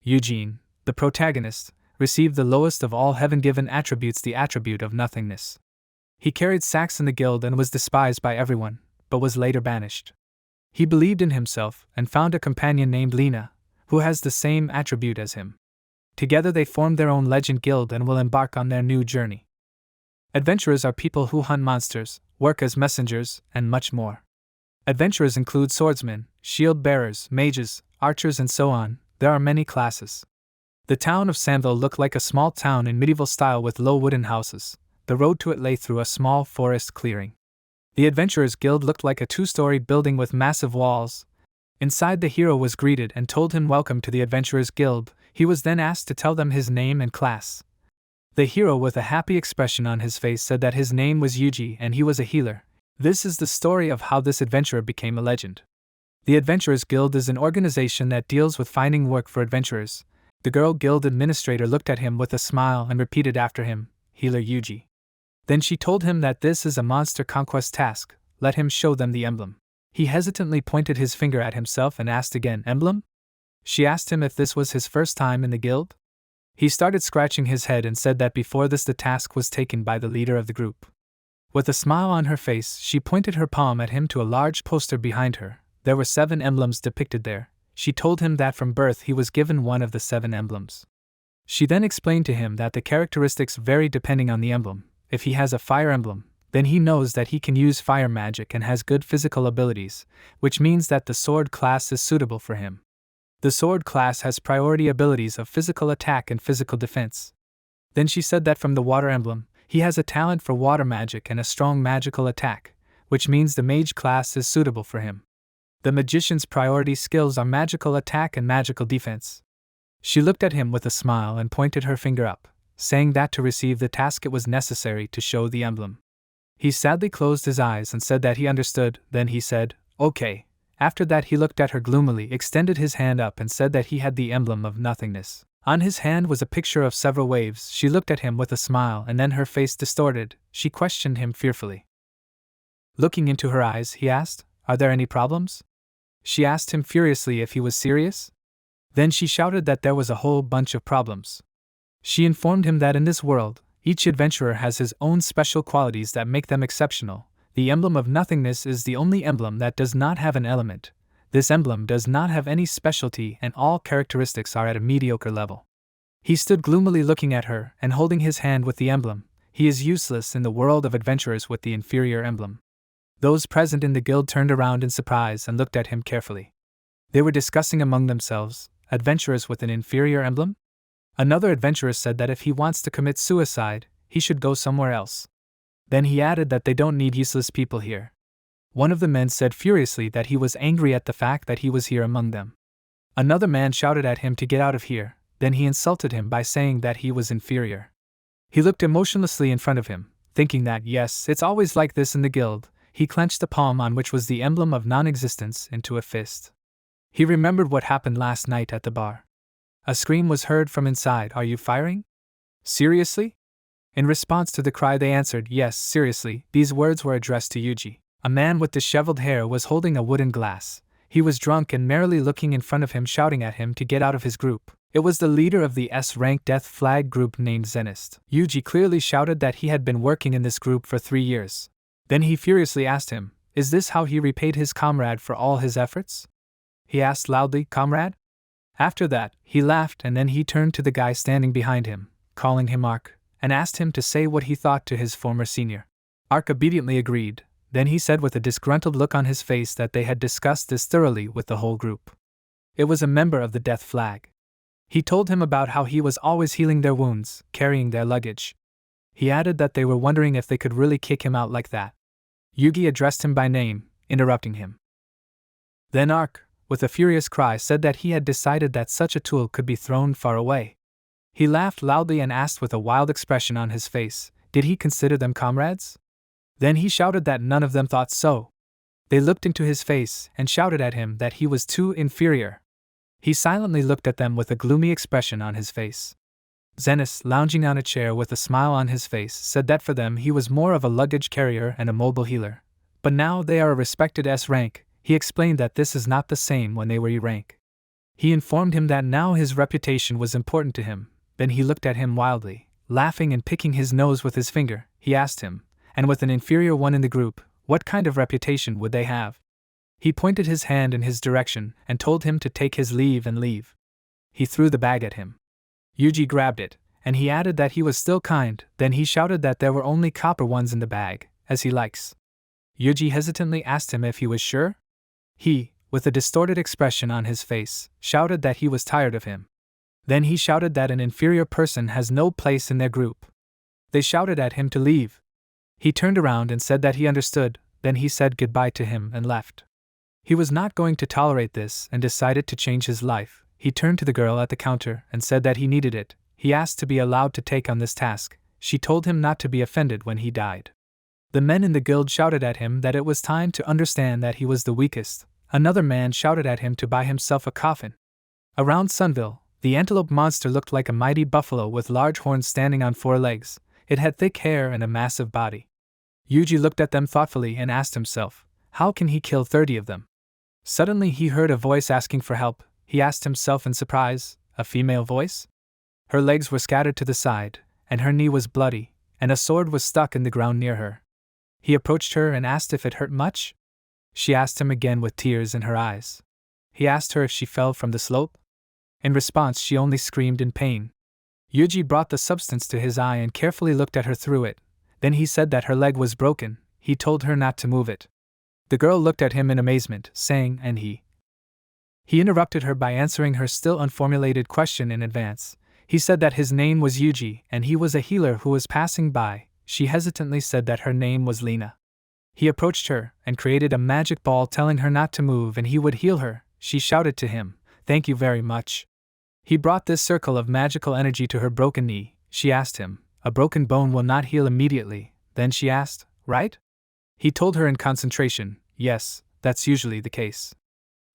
Eugene, the protagonist, received the lowest of all heaven-given attributes, the attribute of nothingness. He carried sacks in the guild and was despised by everyone, but was later banished. He believed in himself and found a companion named Lena, who has the same attribute as him. Together they formed their own legend guild and will embark on their new journey. Adventurers are people who hunt monsters, work as messengers, and much more. Adventurers include swordsmen, shield bearers, mages, archers, and so on. There are many classes. The town of Sandville looked like a small town in medieval style with low wooden houses. The road to it lay through a small forest clearing. The Adventurers Guild looked like a two-story building with massive walls. Inside, the hero was greeted and told him welcome to the Adventurers Guild. He was then asked to tell them his name and class. The hero, with a happy expression on his face, said that his name was Yuji and he was a healer. This is the story of how this adventurer became a legend. The Adventurers Guild is an organization that deals with finding work for adventurers. The girl guild administrator looked at him with a smile and repeated after him, "Healer Yuji." Then she told him that this is a monster conquest task. Let him show them the emblem. He hesitantly pointed his finger at himself and asked again, "Emblem?" She asked him if this was his first time in the guild. He started scratching his head and said that before this the task was taken by the leader of the group. With a smile on her face, she pointed her palm at him to a large poster behind her. There were 7 emblems depicted there. She told him that from birth he was given one of the 7 emblems. She then explained to him that the characteristics vary depending on the emblem. If he has a fire emblem, then he knows that he can use fire magic and has good physical abilities, which means that the sword class is suitable for him. The sword class has priority abilities of physical attack and physical defense. Then she said that from the water emblem, he has a talent for water magic and a strong magical attack, which means the mage class is suitable for him. The magician's priority skills are magical attack and magical defense. She looked at him with a smile and pointed her finger up, saying that to receive the task it was necessary to show the emblem. He sadly closed his eyes and said that he understood. Then he said, "Okay." After that he looked at her gloomily, extended his hand up and said that he had the emblem of nothingness. On his hand was a picture of several waves. She looked at him with a smile and then her face distorted. She questioned him fearfully. Looking into her eyes, he asked, "Are there any problems?" She asked him furiously if he was serious. Then she shouted that there was a whole bunch of problems. She informed him that in this world, each adventurer has his own special qualities that make them exceptional. The emblem of nothingness is the only emblem that does not have an element. This emblem does not have any specialty and all characteristics are at a mediocre level. He stood gloomily looking at her and holding his hand with the emblem. He is useless in the world of adventurers with the inferior emblem. Those present in the guild turned around in surprise and looked at him carefully. They were discussing among themselves, adventurers with an inferior emblem? Another adventurer said that if he wants to commit suicide, he should go somewhere else. Then he added that they don't need useless people here. One of the men said furiously that he was angry at the fact that he was here among them. Another man shouted at him to get out of here, then he insulted him by saying that he was inferior. He looked emotionlessly in front of him, thinking that yes, it's always like this in the guild. He clenched the palm on which was the emblem of non-existence into a fist. He remembered what happened last night at the bar. A scream was heard from inside. "Are you firing? Seriously?" In response to the cry they answered, "Yes, seriously." These words were addressed to Yuji. A man with disheveled hair was holding a wooden glass. He was drunk and merrily looking in front of him, shouting at him to get out of his group. It was the leader of the S-rank Death Flag group named Zenist. Yuji clearly shouted that he had been working in this group for 3 years. Then he furiously asked him, "Is this how he repaid his comrade for all his efforts?" He asked loudly, "Comrade?" After that, he laughed and then he turned to the guy standing behind him, calling him Ark, and asked him to say what he thought to his former senior. Ark obediently agreed. Then he said with a disgruntled look on his face that they had discussed this thoroughly with the whole group. It was a member of the Death Flag. He told him about how he was always healing their wounds, carrying their luggage. He added that they were wondering if they could really kick him out like that. Yugi addressed him by name, interrupting him. Then Ark, with a furious cry, said that he had decided that such a tool could be thrown far away. He laughed loudly and asked with a wild expression on his face, did he consider them comrades? Then he shouted that none of them thought so. They looked into his face and shouted at him that he was too inferior. He silently looked at them with a gloomy expression on his face. Zenith, lounging on a chair with a smile on his face, said that for them he was more of a luggage carrier and a mobile healer. But now they are a respected S rank. He explained that this is not the same when they were E rank. He informed him that now his reputation was important to him. Then he looked at him wildly, laughing and picking his nose with his finger. He asked him, and with an inferior one in the group, what kind of reputation would they have? He pointed his hand in his direction and told him to take his leave and leave. He threw the bag at him. Yuji grabbed it, and he added that he was still kind. Then he shouted that there were only copper ones in the bag, as he likes. Yuji hesitantly asked him if he was sure. He, with a distorted expression on his face, shouted that he was tired of him. Then he shouted that an inferior person has no place in their group. They shouted at him to leave. He turned around and said that he understood. Then he said goodbye to him and left. He was not going to tolerate this and decided to change his life. He turned to the girl at the counter and said that he needed it. He asked to be allowed to take on this task. She told him not to be offended when he died. The men in the guild shouted at him that it was time to understand that he was the weakest. Another man shouted at him to buy himself a coffin. Around Sunville, the antelope monster looked like a mighty buffalo with large horns standing on 4 legs. It had thick hair and a massive body. Yuji looked at them thoughtfully and asked himself, how can he kill 30 of them? Suddenly he heard a voice asking for help. He asked himself in surprise, a female voice? Her legs were scattered to the side, and her knee was bloody, and a sword was stuck in the ground near her. He approached her and asked if it hurt much. She asked him again with tears in her eyes. He asked her if she fell from the slope. In response, she only screamed in pain. Yuji brought the substance to his eye and carefully looked at her through it. Then he said that her leg was broken. He told her not to move it. The girl looked at him in amazement, saying, and he interrupted her by answering her still unformulated question in advance. He said that his name was Yuji, and he was a healer who was passing by. She hesitantly said that her name was Lena. He approached her and created a magic ball telling her not to move and he would heal her. She shouted to him, "Thank you very much." He brought this circle of magical energy to her broken knee. She asked him, "A broken bone will not heal immediately." Then she asked, "Right?" He told her in concentration, "Yes, that's usually the case."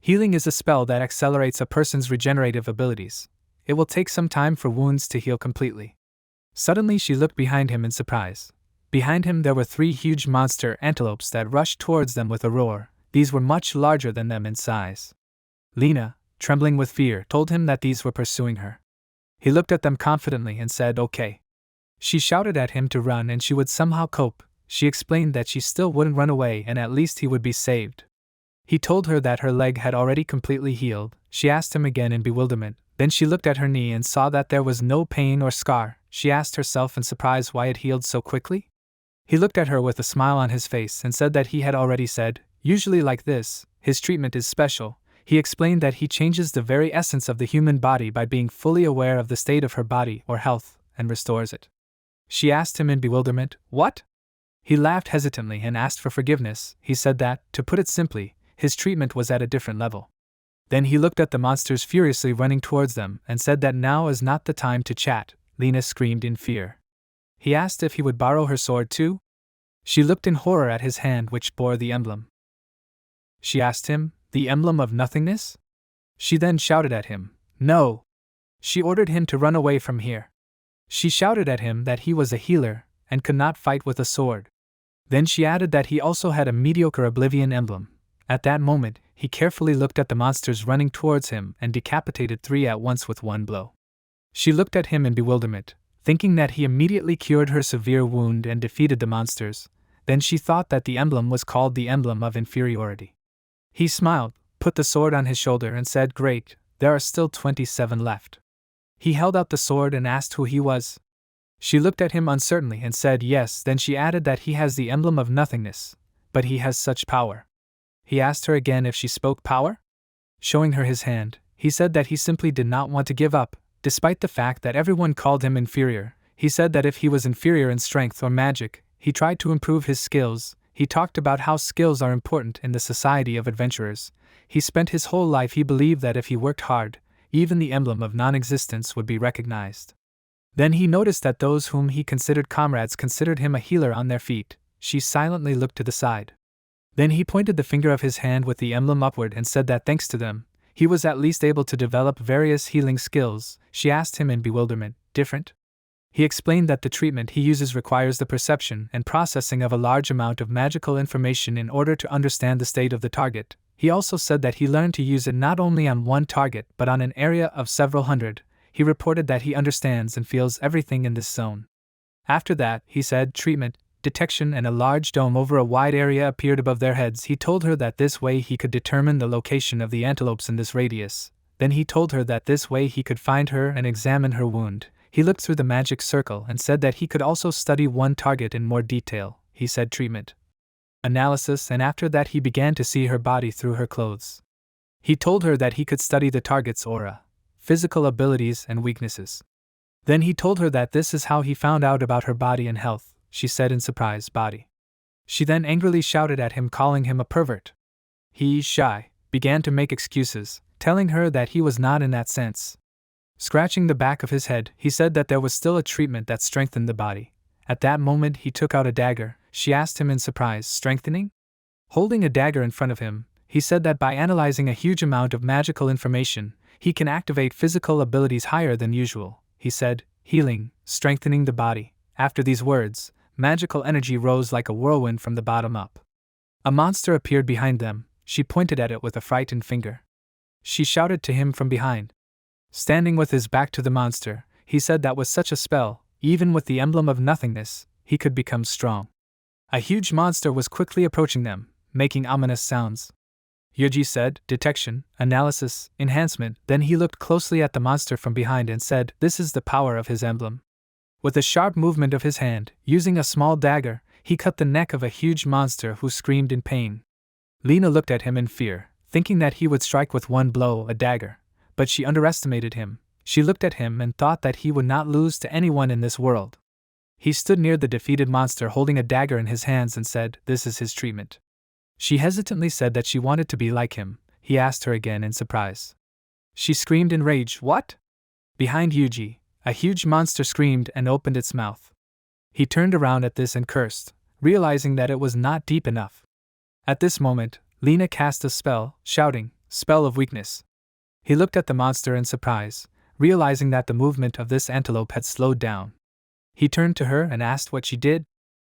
Healing is a spell that accelerates a person's regenerative abilities. It will take some time for wounds to heal completely. Suddenly she looked behind him in surprise. Behind him there were 3 huge monster antelopes that rushed towards them with a roar. These were much larger than them in size. Lena, trembling with fear, told him that these were pursuing her. He looked at them confidently and said, "Okay." She shouted at him to run and she would somehow cope. She explained that she still wouldn't run away and at least he would be saved. He told her that her leg had already completely healed. She asked him again in bewilderment. Then she looked at her knee and saw that there was no pain or scar. She asked herself in surprise why it healed so quickly. He looked at her with a smile on his face and said that he had already said, usually like this, his treatment is special. He explained that he changes the very essence of the human body by being fully aware of the state of her body or health, and restores it. She asked him in bewilderment, "What?" He laughed hesitantly and asked for forgiveness. He said that, to put it simply, his treatment was at a different level. Then he looked at the monsters furiously running towards them and said that now is not the time to chat. Lena screamed in fear. He asked if he would borrow her sword too. She looked in horror at his hand which bore the emblem. She asked him, "The emblem of nothingness?" She then shouted at him, "No!" She ordered him to run away from here. She shouted at him that he was a healer and could not fight with a sword. Then she added that he also had a mediocre oblivion emblem. At that moment, he carefully looked at the monsters running towards him and decapitated 3 at once with 1 blow. She looked at him in bewilderment, thinking that he immediately cured her severe wound and defeated the monsters. Then she thought that the emblem was called the emblem of inferiority. He smiled, put the sword on his shoulder and said, "Great, there are still 27 left." He held out the sword and asked who he was. She looked at him uncertainly and said yes. Then she added that he has the emblem of nothingness, but he has such power. He asked her again if she spoke power. Showing her his hand, he said that he simply did not want to give up, despite the fact that everyone called him inferior. He said that if he was inferior in strength or magic, he tried to improve his skills. He talked about how skills are important in the society of adventurers. He spent his whole life he believed that if he worked hard, even the emblem of non-existence would be recognized. Then he noticed that those whom he considered comrades considered him a healer on their feet. She silently looked to the side. Then he pointed the finger of his hand with the emblem upward and said that thanks to them, he was at least able to develop various healing skills. She asked him in bewilderment, "Different?" He explained that the treatment he uses requires the perception and processing of a large amount of magical information in order to understand the state of the target. He also said that he learned to use it not only on one target but on an area of several hundred. He reported that he understands and feels everything in this zone. After that, he said, treatment, detection, and a large dome over a wide area appeared above their heads. He told her that this way he could determine the location of the antelopes in this radius. Then he told her that this way he could find her and examine her wound. He looked through the magic circle and said that he could also study one target in more detail. He said treatment, analysis, and after that he began to see her body through her clothes. He told her that he could study the target's aura, physical abilities, and weaknesses. Then he told her that this is how he found out about her body and health. She said in surprise, body. She then angrily shouted at him, calling him a pervert. He, shy, began to make excuses, telling her that he was not in that sense. Scratching the back of his head, he said that there was still a treatment that strengthened the body. At that moment he took out a dagger. She asked him in surprise, strengthening? Holding a dagger in front of him, he said that by analyzing a huge amount of magical information, he can activate physical abilities higher than usual. He said, healing, strengthening the body. After these words, magical energy rose like a whirlwind from the bottom up. A monster appeared behind them. She pointed at it with a frightened finger. She shouted to him from behind. Standing with his back to the monster, he said that with such a spell, even with the emblem of nothingness, he could become strong. A huge monster was quickly approaching them, making ominous sounds. Yuji said, detection, analysis, enhancement. Then he looked closely at the monster from behind and said, this is the power of his emblem. With a sharp movement of his hand, using a small dagger, he cut the neck of a huge monster who screamed in pain. Lena looked at him in fear, thinking that he would strike with one blow, a dagger. But she underestimated him. She looked at him and thought that he would not lose to anyone in this world. He stood near the defeated monster holding a dagger in his hands and said, this is his treatment. She hesitantly said that she wanted to be like him. He asked her again in surprise. She screamed in rage, what? Behind Yuji, a huge monster screamed and opened its mouth. He turned around at this and cursed, realizing that it was not deep enough. At this moment, Lena cast a spell, shouting, spell of weakness. He looked at the monster in surprise, realizing that the movement of this antelope had slowed down. He turned to her and asked what she did.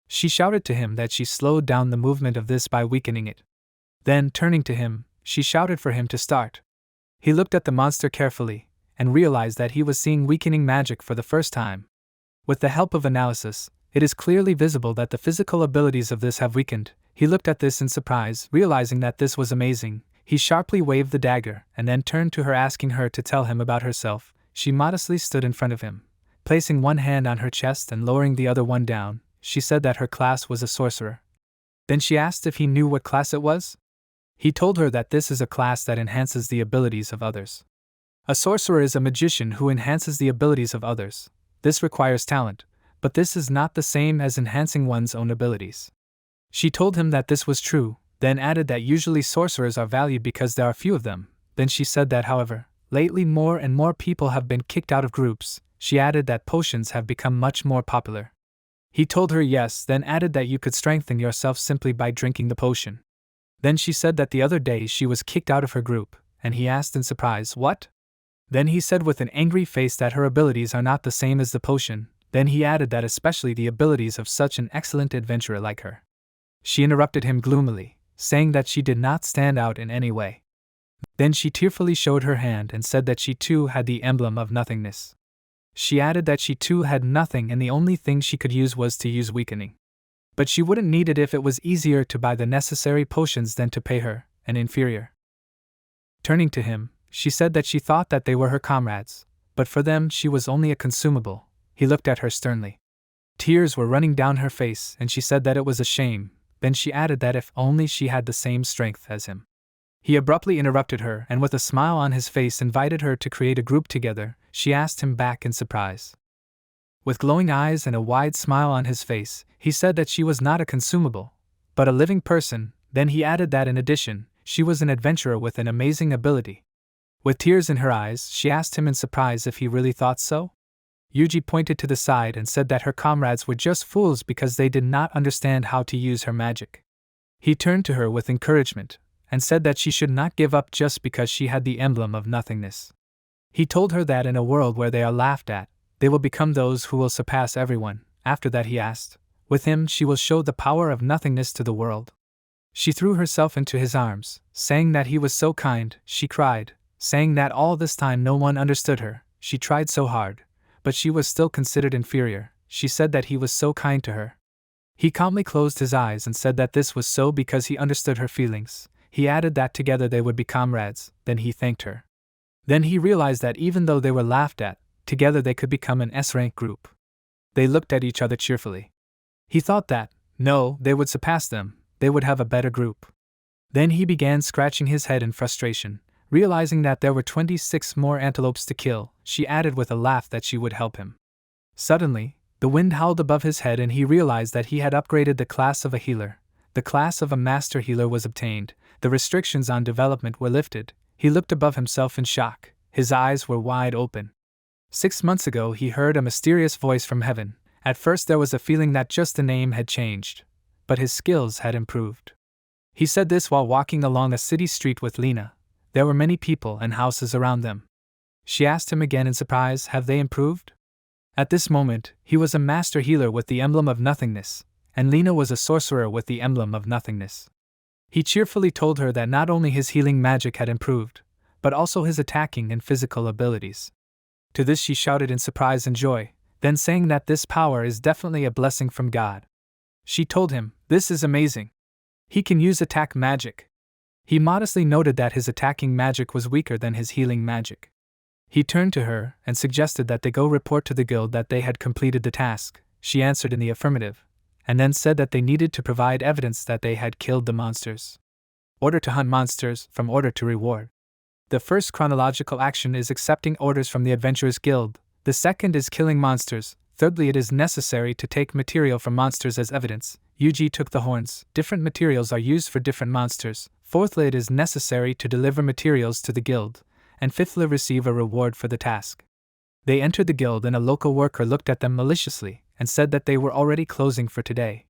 She shouted to him that she slowed down the movement of this by weakening it. Then, turning to him, she shouted for him to start. He looked at the monster carefully, and realized that he was seeing weakening magic for the first time. With the help of analysis, it is clearly visible that the physical abilities of this have weakened. He looked at this in surprise, realizing that this was amazing. He sharply waved the dagger, and then turned to her asking her to tell him about herself. She modestly stood in front of him. Placing one hand on her chest and lowering the other one down, she said that her class was a sorcerer. Then she asked if he knew what class it was. He told her that this is a class that enhances the abilities of others. A sorcerer is a magician who enhances the abilities of others. This requires talent, but this is not the same as enhancing one's own abilities. She told him that this was true, then added that usually sorcerers are valued because there are few of them. Then she said that, however, lately more and more people have been kicked out of groups. She added that potions have become much more popular. He told her yes, then added that you could strengthen yourself simply by drinking the potion. Then she said that the other day she was kicked out of her group, and he asked in surprise, what? Then he said with an angry face that her abilities are not the same as the potion. Then he added that especially the abilities of such an excellent adventurer like her. She interrupted him gloomily, saying that she did not stand out in any way. Then she tearfully showed her hand and said that she too had the emblem of nothingness. She added that she too had nothing and the only thing she could use was to use weakening. But she wouldn't need it if it was easier to buy the necessary potions than to pay her, an inferior. Turning to him, she said that she thought that they were her comrades, but for them she was only a consumable. He looked at her sternly. Tears were running down her face and she said that it was a shame. Then she added that if only she had the same strength as him. He abruptly interrupted her and with a smile on his face invited her to create a group together. She asked him back in surprise. With glowing eyes and a wide smile on his face, he said that she was not a consumable, but a living person. Then he added that in addition, she was an adventurer with an amazing ability. With tears in her eyes, she asked him in surprise if he really thought so. Yuji pointed to the side and said that her comrades were just fools because they did not understand how to use her magic. He turned to her with encouragement, and said that she should not give up just because she had the emblem of nothingness. He told her that in a world where they are laughed at, they will become those who will surpass everyone. After that he asked, with him she will show the power of nothingness to the world. She threw herself into his arms, saying that he was so kind. She cried, saying that all this time no one understood her. She tried so hard, but she was still considered inferior. She said that he was so kind to her. He calmly closed his eyes and said that this was so because he understood her feelings. He added that together they would be comrades. Then he thanked her. Then he realized that even though they were laughed at, together they could become an S-rank group. They looked at each other cheerfully. He thought that, no, they would surpass them, they would have a better group. Then he began scratching his head in frustration, realizing that there were 26 more antelopes to kill. She added with a laugh that she would help him. Suddenly, the wind howled above his head and he realized that he had upgraded the class of a healer. The class of a master healer was obtained. The restrictions on development were lifted. He looked above himself in shock. His eyes were wide open. 6 months ago he heard a mysterious voice from heaven. At first there was a feeling that just the name had changed, but his skills had improved. He said this while walking along a city street with Lena. There were many people and houses around them. She asked him again in surprise, have they improved? At this moment, he was a master healer with the emblem of nothingness, and Lena was a sorcerer with the emblem of nothingness. He cheerfully told her that not only his healing magic had improved, but also his attacking and physical abilities. To this she shouted in surprise and joy, then saying that this power is definitely a blessing from God. She told him, this is amazing. He can use attack magic. He modestly noted that his attacking magic was weaker than his healing magic. He turned to her and suggested that they go report to the guild that they had completed the task. She answered in the affirmative, and then said that they needed to provide evidence that they had killed the monsters. Order to hunt monsters from order to reward. The first chronological action is accepting orders from the Adventurers Guild. The second is killing monsters. Thirdly, it is necessary to take material from monsters as evidence. Yuji took the horns. Different materials are used for different monsters. Fourthly, it is necessary to deliver materials to the guild. And fifthly, receive a reward for the task. They entered the guild and a local worker looked at them maliciously and said that they were already closing for today.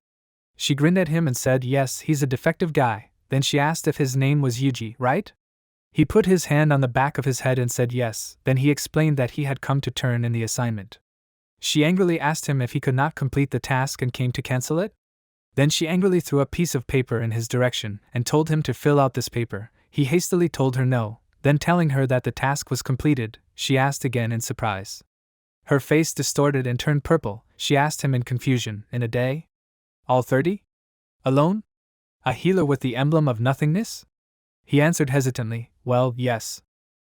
She grinned at him and said, yes, he's a defective guy. Then she asked if his name was Yuji, right? He put his hand on the back of his head and said yes. Then he explained that he had come to turn in the assignment. She angrily asked him if he could not complete the task and came to cancel it. Then she angrily threw a piece of paper in his direction and told him to fill out this paper. He hastily told her no. Then telling her that the task was completed, she asked again in surprise. Her face distorted and turned purple. She asked him in confusion, in a day? All 30? Alone? A healer with the emblem of nothingness? He answered hesitantly, well, yes.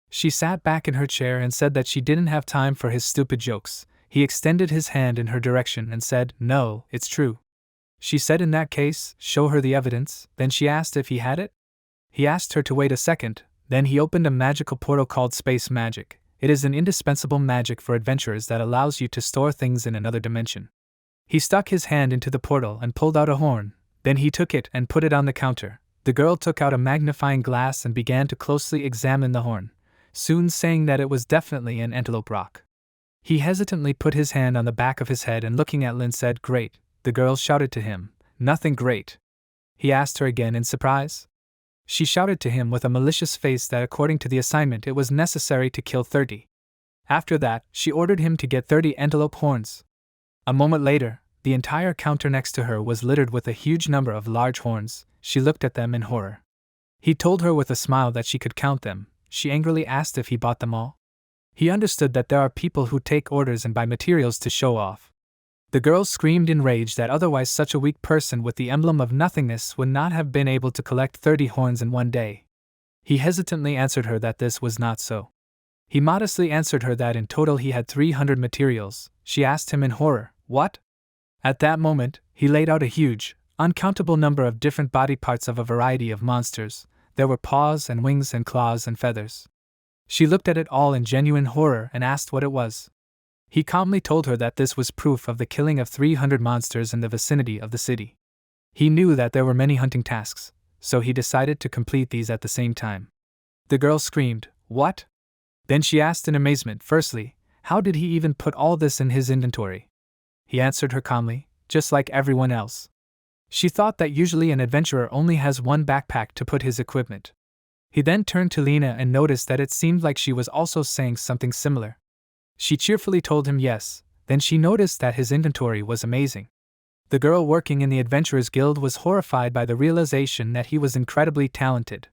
She sat back in her chair and said that she didn't have time for his stupid jokes. He extended his hand in her direction and said, no, it's true. She said in that case, show her the evidence. Then she asked if he had it. He asked her to wait a second. Then he opened a magical portal called Space Magic. It is an indispensable magic for adventurers that allows you to store things in another dimension. He stuck his hand into the portal and pulled out a horn. Then he took it and put it on the counter. The girl took out a magnifying glass and began to closely examine the horn, soon saying that it was definitely an antelope rock. He hesitantly put his hand on the back of his head and looking at Lin said, great. The girl shouted to him, nothing great. He asked her again in surprise. She shouted to him with a malicious face that according to the assignment it was necessary to kill 30. After that, she ordered him to get 30 antelope horns. A moment later, the entire counter next to her was littered with a huge number of large horns. She looked at them in horror. He told her with a smile that she could count them. She angrily asked if he bought them all. He understood that there are people who take orders and buy materials to show off. The girl screamed in rage that otherwise such a weak person with the emblem of nothingness would not have been able to collect 30 horns in one day. He hesitantly answered her that this was not so. He modestly answered her that in total he had 300 materials. She asked him in horror, what? At that moment, he laid out a huge, uncountable number of different body parts of a variety of monsters. There were paws and wings and claws and feathers. She looked at it all in genuine horror and asked what it was. He calmly told her that this was proof of the killing of 300 monsters in the vicinity of the city. He knew that there were many hunting tasks, so he decided to complete these at the same time. The girl screamed, what? Then she asked in amazement, firstly, how did he even put all this in his inventory? He answered her calmly, just like everyone else. She thought that usually an adventurer only has one backpack to put his equipment. He then turned to Lena and noticed that it seemed like she was also saying something similar. She cheerfully told him yes, then she noticed that his inventory was amazing. The girl working in the Adventurers Guild was horrified by the realization that he was incredibly talented.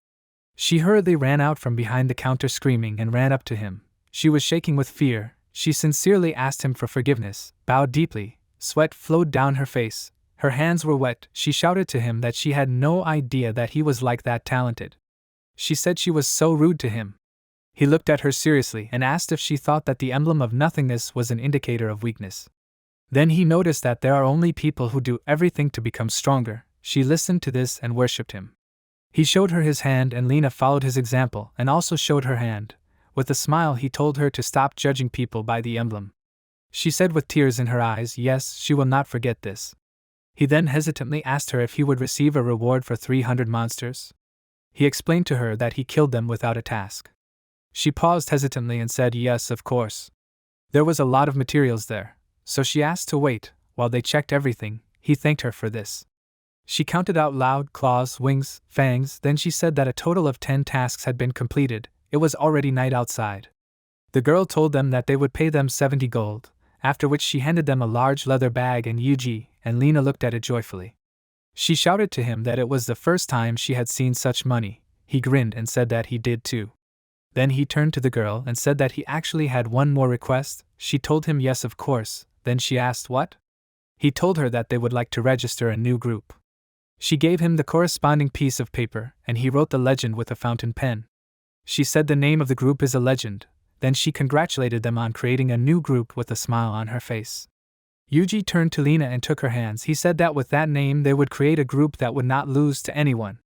She hurriedly ran out from behind the counter screaming and ran up to him. She was shaking with fear. She sincerely asked him for forgiveness, bowed deeply, sweat flowed down her face, her hands were wet. She shouted to him that she had no idea that he was like that talented. She said she was so rude to him. He looked at her seriously and asked if she thought that the emblem of nothingness was an indicator of weakness. Then he noticed that there are only people who do everything to become stronger. She listened to this and worshipped him. He showed her his hand and Lena followed his example and also showed her hand. With a smile he told her to stop judging people by the emblem. She said with tears in her eyes, yes, she will not forget this. He then hesitantly asked her if he would receive a reward for 300 monsters. He explained to her that he killed them without a task. She paused hesitantly and said yes, of course. There was a lot of materials there, so she asked to wait while they checked everything. He thanked her for this. She counted out loud: claws, wings, fangs. Then she said that a total of 10 tasks had been completed. It was already night outside. The girl told them that they would pay them 70 gold, after which she handed them a large leather bag and Yuji and Lena looked at it joyfully. She shouted to him that it was the first time she had seen such money. He grinned and said that he did too. Then he turned to the girl and said that he actually had one more request. She told him yes, of course. Then she asked what? He told her that they would like to register a new group. She gave him the corresponding piece of paper and he wrote the legend with a fountain pen. She said the name of the group is a legend. Then she congratulated them on creating a new group with a smile on her face. Yuji turned to Lena and took her hands. He said that with that name they would create a group that would not lose to anyone.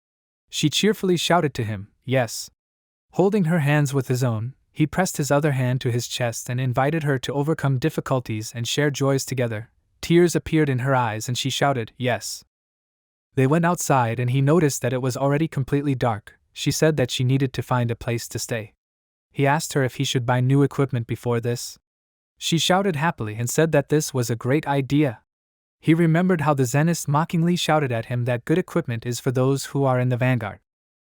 She cheerfully shouted to him, yes. Holding her hands with his own, he pressed his other hand to his chest and invited her to overcome difficulties and share joys together. Tears appeared in her eyes and she shouted, yes. They went outside and he noticed that it was already completely dark. She said that she needed to find a place to stay. He asked her if he should buy new equipment before this. She shouted happily and said that this was a great idea. He remembered how the Zenist mockingly shouted at him that good equipment is for those who are in the vanguard.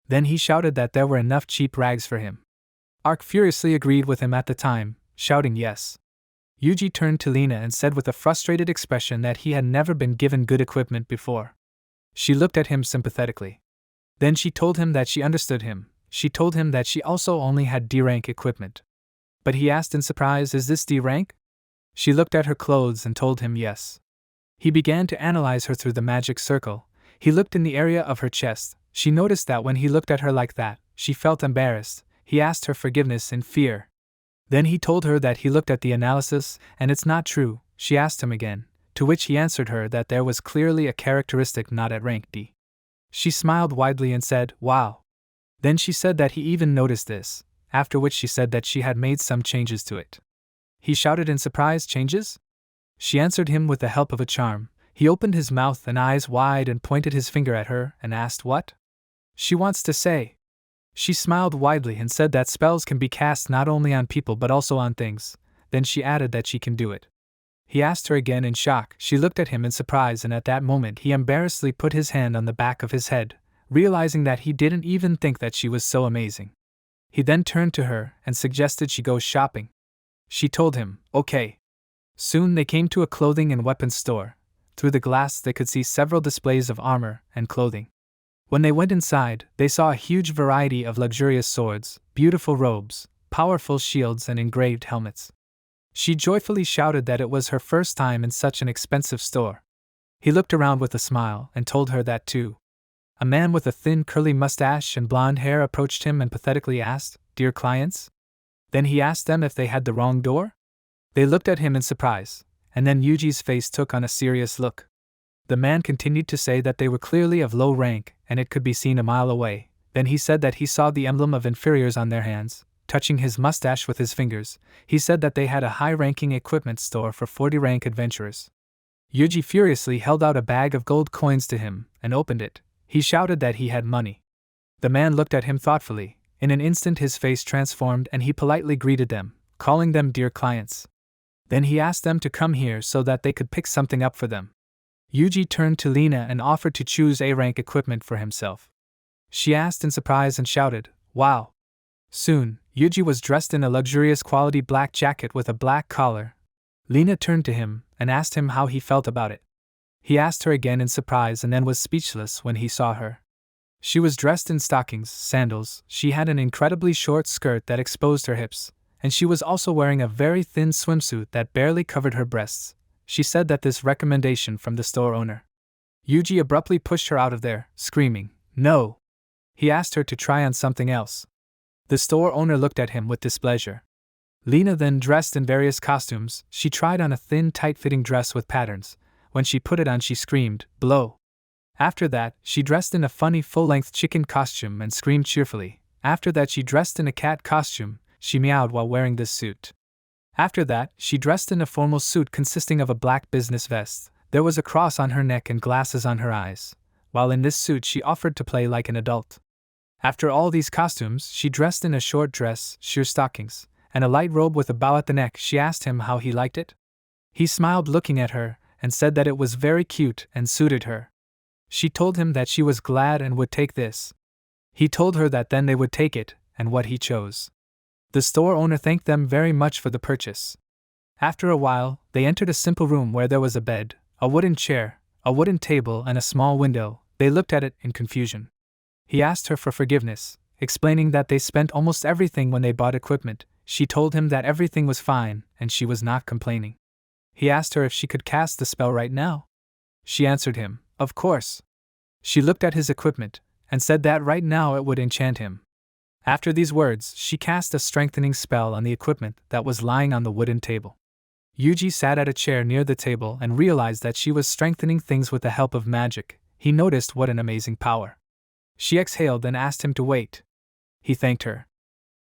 Then he shouted that there were enough cheap rags for him. Ark furiously agreed with him at the time, shouting yes. Yuji turned to Lena and said with a frustrated expression that he had never been given good equipment before. She looked at him sympathetically. Then she told him that she understood him. She told him that she also only had D-rank equipment. But he asked in surprise, is this D-rank? She looked at her clothes and told him yes. He began to analyze her through the magic circle. He looked in the area of her chest. She noticed that when he looked at her like that, she felt embarrassed. He asked her forgiveness in fear. Then he told her that he looked at the analysis, and it's not true. She asked him again, to which he answered her that there was clearly a characteristic not at rank D. She smiled widely and said, wow. Then she said that he even noticed this, after which she said that she had made some changes to it. He shouted in surprise, changes? She answered him with the help of a charm. He opened his mouth and eyes wide and pointed his finger at her and asked what she wants to say. She smiled widely and said that spells can be cast not only on people but also on things. Then she added that she can do it. He asked her again in shock. She looked at him in surprise and at that moment he embarrassedly put his hand on the back of his head, realizing that he didn't even think that she was so amazing. He then turned to her and suggested she go shopping. She told him, okay. Soon they came to a clothing and weapons store. Through the glass they could see several displays of armor and clothing. When they went inside, they saw a huge variety of luxurious swords, beautiful robes, powerful shields and engraved helmets. She joyfully shouted that it was her first time in such an expensive store. He looked around with a smile and told her that too. A man with a thin curly mustache and blonde hair approached him and pathetically asked, "Dear clients?" Then he asked them if they had the wrong door. They looked at him in surprise, and then Yuji's face took on a serious look. The man continued to say that they were clearly of low rank and it could be seen a mile away. Then he said that he saw the emblem of inferiors on their hands. Touching his mustache with his fingers, he said that they had a high-ranking equipment store for 40-rank adventurers. Yuji furiously held out a bag of gold coins to him and opened it. He shouted that he had money. The man looked at him thoughtfully. In an instant his face transformed and he politely greeted them, calling them dear clients. Then he asked them to come here so that they could pick something up for them. Yuji turned to Lena and offered to choose A-rank equipment for himself. She asked in surprise and shouted, wow. Soon, Yuji was dressed in a luxurious quality black jacket with a black collar. Lena turned to him and asked him how he felt about it. He asked her again in surprise and then was speechless when he saw her. She was dressed in stockings, sandals, she had an incredibly short skirt that exposed her hips, and she was also wearing a very thin swimsuit that barely covered her breasts. She said that this recommendation from the store owner. Yuji abruptly pushed her out of there, screaming, "No!" He asked her to try on something else. The store owner looked at him with displeasure. Lena then dressed in various costumes. She tried on a thin, tight-fitting dress with patterns. When she put it on, she screamed, "Blow!" After that, she dressed in a funny full-length chicken costume and screamed cheerfully. After that, she dressed in a cat costume. She meowed while wearing this suit. After that, she dressed in a formal suit consisting of a black business vest. There was a cross on her neck and glasses on her eyes. While in this suit, she offered to play like an adult. After all these costumes, she dressed in a short dress, sheer stockings, and a light robe with a bow at the neck. She asked him how he liked it. He smiled looking at her, and said that it was very cute and suited her. She told him that she was glad and would take this. He told her that then they would take it, and what he chose. The store owner thanked them very much for the purchase. After a while, they entered a simple room where there was a bed, a wooden chair, a wooden table, and a small window. They looked at it in confusion. He asked her for forgiveness, explaining that they spent almost everything when they bought equipment. She told him that everything was fine, and she was not complaining. He asked her if she could cast the spell right now. She answered him, "Of course." She looked at his equipment, and said that right now it would enchant him. After these words, she cast a strengthening spell on the equipment that was lying on the wooden table. Yuji sat at a chair near the table and realized that she was strengthening things with the help of magic. He noticed what an amazing power. She exhaled and asked him to wait. He thanked her.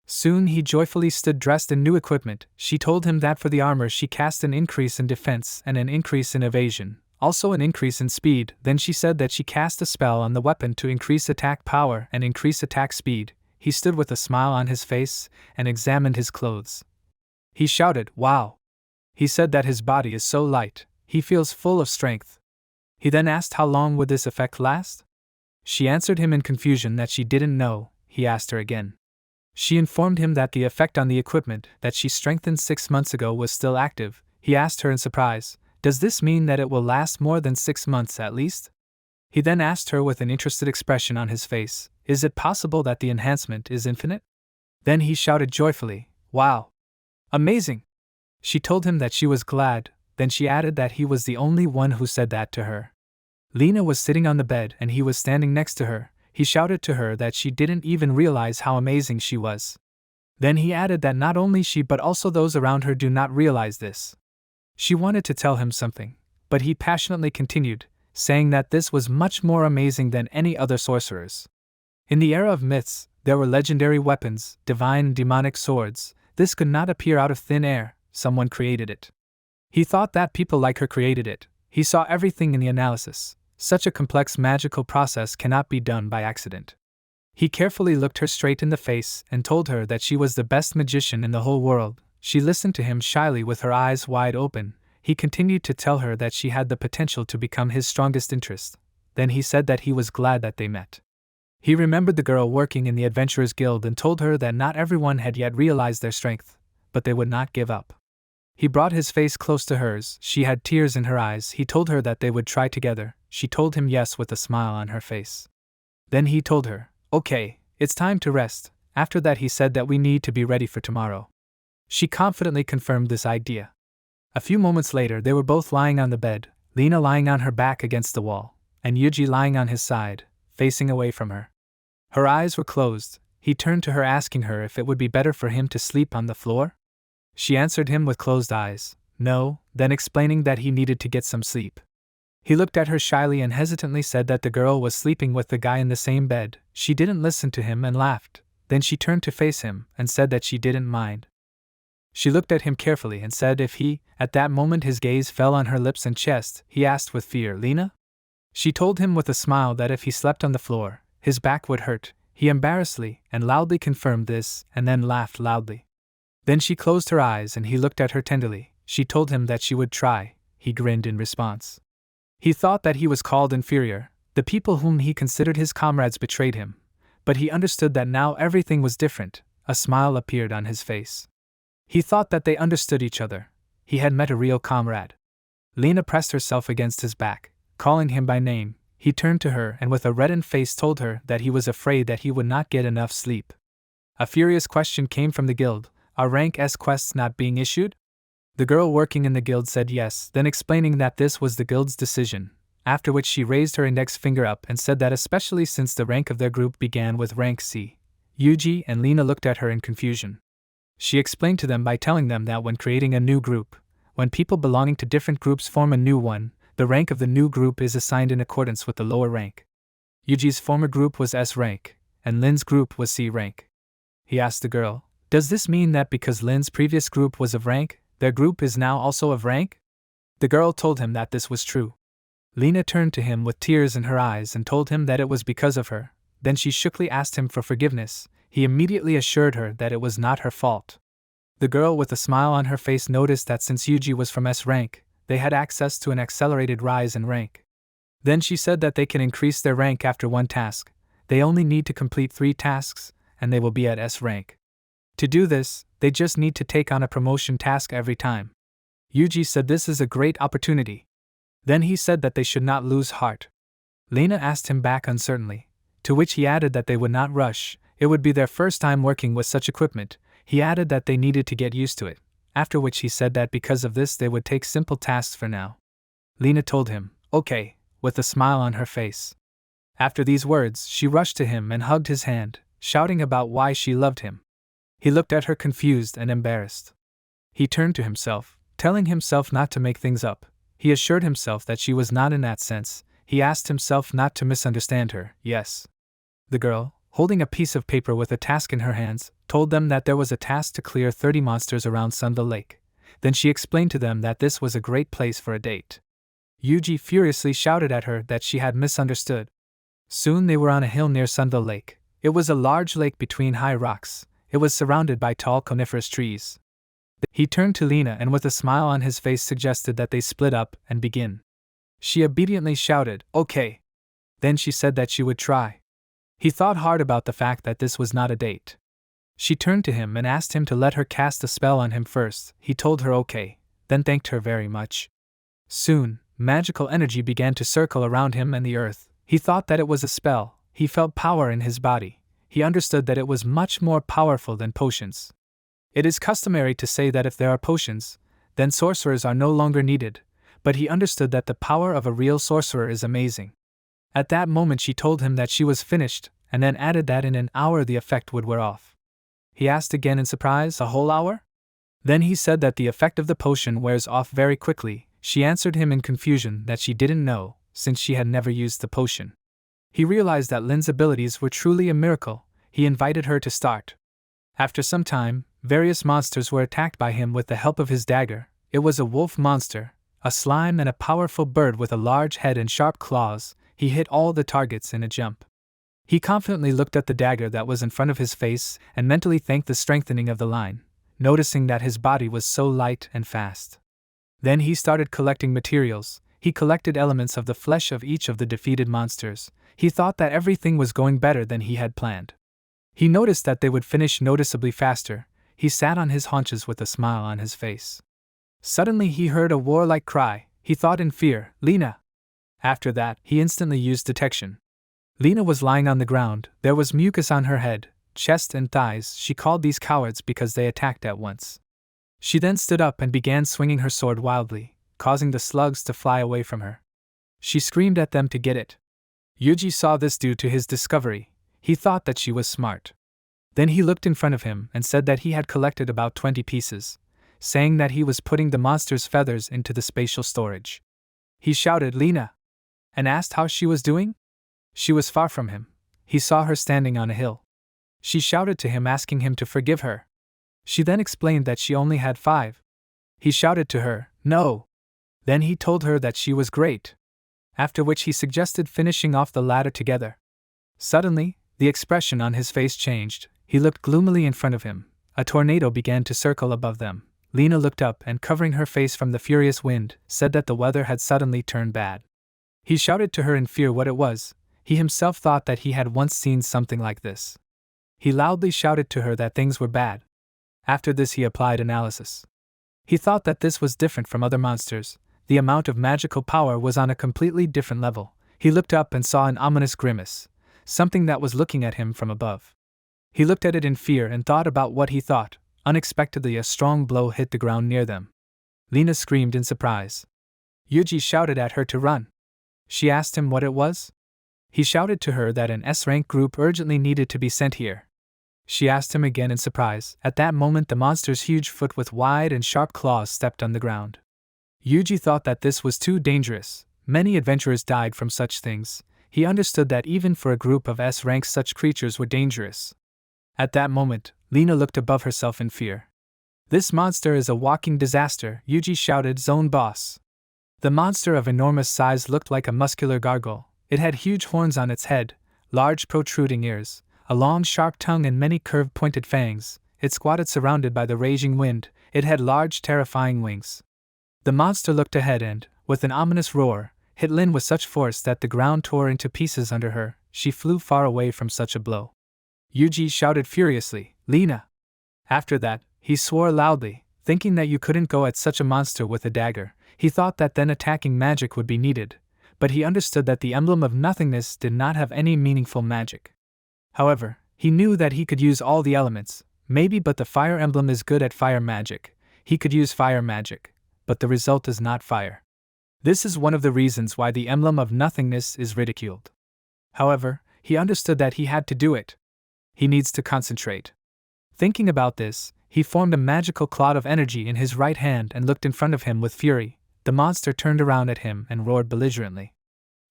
Soon he joyfully stood dressed in new equipment. She told him that for the armor she cast an increase in defense and an increase in evasion, also an increase in speed. Then she said that she cast a spell on the weapon to increase attack power and increase attack speed. He stood with a smile on his face and examined his clothes. He shouted, "Wow!" He said that his body is so light, he feels full of strength. He then asked how long would this effect last? She answered him in confusion that she didn't know. He asked her again. She informed him that the effect on the equipment that she strengthened 6 months ago was still active. He asked her in surprise, "Does this mean that it will last more than 6 months at least?" He then asked her with an interested expression on his face, "Is it possible that the enhancement is infinite?" Then he shouted joyfully, "Wow! Amazing!" She told him that she was glad. Then she added that he was the only one who said that to her. Lena was sitting on the bed and he was standing next to her. He shouted to her that she didn't even realize how amazing she was. Then he added that not only she but also those around her do not realize this. She wanted to tell him something, but he passionately continued, saying that this was much more amazing than any other sorcerers. In the era of myths, there were legendary weapons, divine and demonic swords. This could not appear out of thin air. Someone created it. He thought that people like her created it. He saw everything in the analysis. Such a complex magical process cannot be done by accident. He carefully looked her straight in the face and told her that she was the best magician in the whole world. She listened to him shyly with her eyes wide open. He continued to tell her that she had the potential to become his strongest interest. Then he said that he was glad that they met. He remembered the girl working in the Adventurers Guild and told her that not everyone had yet realized their strength, but they would not give up. He brought his face close to hers. She had tears in her eyes. He told her that they would try together. She told him yes with a smile on her face. Then he told her, "Okay, it's time to rest." After that he said that we need to be ready for tomorrow. She confidently confirmed this idea. A few moments later they were both lying on the bed, Lena lying on her back against the wall, and Yuji lying on his side, facing away from her. Her eyes were closed. He turned to her asking her if it would be better for him to sleep on the floor. She answered him with closed eyes, "No," then explaining that he needed to get some sleep. He looked at her shyly and hesitantly said that the girl was sleeping with the guy in the same bed. She didn't listen to him and laughed. Then she turned to face him and said that she didn't mind. She looked at him carefully and said if he, at that moment his gaze fell on her lips and chest, he asked with fear, "Lena?" She told him with a smile that if he slept on the floor, his back would hurt. He embarrassedly and loudly confirmed this and then laughed loudly. Then she closed her eyes and he looked at her tenderly. She told him that she would try. He grinned in response. He thought that he was called Inferior. The people whom he considered his comrades betrayed him. But he understood that now everything was different. A smile appeared on his face. He thought that they understood each other. He had met a real comrade. Lena pressed herself against his back. Calling him by name, he turned to her and with a reddened face told her that he was afraid that he would not get enough sleep. A furious question came from the guild: are rank S quests not being issued? The girl working in the guild said yes, then explaining that this was the guild's decision, after which she raised her index finger up and said that especially since the rank of their group began with rank C. Yuji and Lena looked at her in confusion. She explained to them by telling them that when creating a new group, when people belonging to different groups form a new one, the rank of the new group is assigned in accordance with the lower rank. Yuji's former group was S rank, and Lin's group was C rank. He asked the girl, "Does this mean that because Lin's previous group was of rank, their group is now also of rank?" The girl told him that this was true. Lena turned to him with tears in her eyes and told him that it was because of her. Then she shookly asked him for forgiveness. He immediately assured her that it was not her fault. The girl with a smile on her face noticed that since Yuji was from S rank, they had access to an accelerated rise in rank. Then she said that they can increase their rank after one task. They only need to complete 3 tasks, and they will be at S rank. To do this, they just need to take on a promotion task every time. Yuji said this is a great opportunity. Then he said that they should not lose heart. Lena asked him back uncertainly, to which he added that they would not rush. It would be their first time working with such equipment. He added that they needed to get used to it, after which he said that because of this they would take simple tasks for now. Lena told him, "Okay," with a smile on her face. After these words, she rushed to him and hugged his hand, shouting about why she loved him. He looked at her confused and embarrassed. He turned to himself, telling himself not to make things up. He assured himself that she was not in that sense. He asked himself not to misunderstand her. Yes. The girl, holding a piece of paper with a task in her hands, told them that there was a task to clear 30 monsters around Sunville Lake. Then she explained to them that this was a great place for a date. Yuji furiously shouted at her that she had misunderstood. Soon they were on a hill near Sunville Lake. It was a large lake between high rocks. It was surrounded by tall coniferous trees. He turned to Lena and with a smile on his face suggested that they split up and begin. She obediently shouted, "Okay." Then she said that she would try. He thought hard about the fact that this was not a date. She turned to him and asked him to let her cast a spell on him first. He told her okay, then thanked her very much. Soon, magical energy began to circle around him and the earth. He thought that it was a spell. He felt power in his body. He understood that it was much more powerful than potions. It is customary to say that if there are potions, then sorcerers are no longer needed, but he understood that the power of a real sorcerer is amazing. At that moment she told him that she was finished, and then added that in an hour the effect would wear off. He asked again in surprise, "A whole hour?" Then he said that the effect of the potion wears off very quickly. She answered him in confusion that she didn't know, since she had never used the potion. He realized that Lin's abilities were truly a miracle. He invited her to start. After some time, various monsters were attacked by him with the help of his dagger. It was a wolf monster, a slime and a powerful bird with a large head and sharp claws. He hit all the targets in a jump. He confidently looked at the dagger that was in front of his face and mentally thanked the strengthening of the line, noticing that his body was so light and fast. Then he started collecting materials. He collected elements of the flesh of each of the defeated monsters. He thought that everything was going better than he had planned. He noticed that they would finish noticeably faster. He sat on his haunches with a smile on his face. Suddenly he heard a warlike cry. He thought in fear, "Lena!" After that, he instantly used detection. Lena was lying on the ground. There was mucus on her head, chest and thighs. She called these cowards because they attacked at once. She then stood up and began swinging her sword wildly, causing the slugs to fly away from her. She screamed at them to get it. Yuji saw this due to his discovery. He thought that she was smart. Then he looked in front of him and said that he had collected about 20 pieces, saying that he was putting the monster's feathers into the spatial storage. He shouted, "Lena!" and asked how she was doing. She was far from him. He saw her standing on a hill. She shouted to him asking him to forgive her. She then explained that she only had 5. He shouted to her, "No!" Then he told her that she was great. After which he suggested finishing off the ladder together. Suddenly, the expression on his face changed. He looked gloomily in front of him. A tornado began to circle above them. Lena looked up and, covering her face from the furious wind, said that the weather had suddenly turned bad. He shouted to her in fear what it was. He himself thought that he had once seen something like this. He loudly shouted to her that things were bad. After this he applied analysis. He thought that this was different from other monsters. The amount of magical power was on a completely different level. He looked up and saw an ominous grimace, something that was looking at him from above. He looked at it in fear and thought about what he thought. Unexpectedly, a strong blow hit the ground near them. Lena screamed in surprise. Yuji shouted at her to run. She asked him what it was. He shouted to her that an S-rank group urgently needed to be sent here. She asked him again in surprise. At that moment, the monster's huge foot with wide and sharp claws stepped on the ground. Yuji thought that this was too dangerous. Many adventurers died from such things. He understood that even for a group of S-ranks, such creatures were dangerous. At that moment, Lena looked above herself in fear. This monster is a walking disaster, Yuji shouted, zone boss. The monster of enormous size looked like a muscular gargoyle. It had huge horns on its head, large protruding ears, a long sharp tongue and many curved pointed fangs. It squatted surrounded by the raging wind. It had large terrifying wings. The monster looked ahead and, with an ominous roar, hit Lin with such force that the ground tore into pieces under her. She flew far away from such a blow. Yuji shouted furiously, Lena! After that, he swore loudly, thinking that you couldn't go at such a monster with a dagger. He thought that then attacking magic would be needed, but he understood that the emblem of nothingness did not have any meaningful magic. However, he knew that he could use all the elements, maybe, but the fire emblem is good at fire magic. He could use fire magic, but the result is not fire. This is one of the reasons why the emblem of nothingness is ridiculed. However, he understood that he had to do it. He needs to concentrate. Thinking about this, he formed a magical cloud of energy in his right hand and looked in front of him with fury. The monster turned around at him and roared belligerently.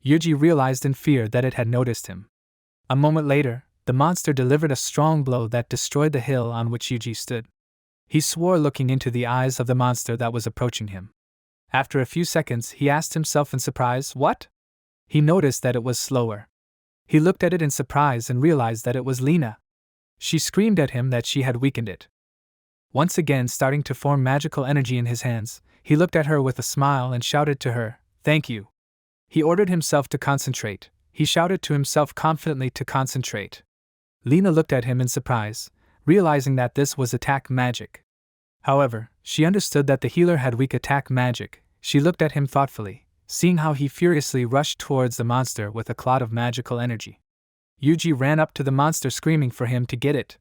Yuji realized in fear that it had noticed him. A moment later, the monster delivered a strong blow that destroyed the hill on which Yuji stood. He swore, looking into the eyes of the monster that was approaching him. After a few seconds, he asked himself in surprise, what? He noticed that it was slower. He looked at it in surprise and realized that it was Lena. She screamed at him that she had weakened it. Once again starting to form magical energy in his hands, he looked at her with a smile and shouted to her, thank you. He ordered himself to concentrate. He shouted to himself confidently to concentrate. Lena looked at him in surprise, realizing that this was attack magic. However, she understood that the healer had weak attack magic. She looked at him thoughtfully, seeing how he furiously rushed towards the monster with a cloud of magical energy. Yuji ran up to the monster screaming for him to get it.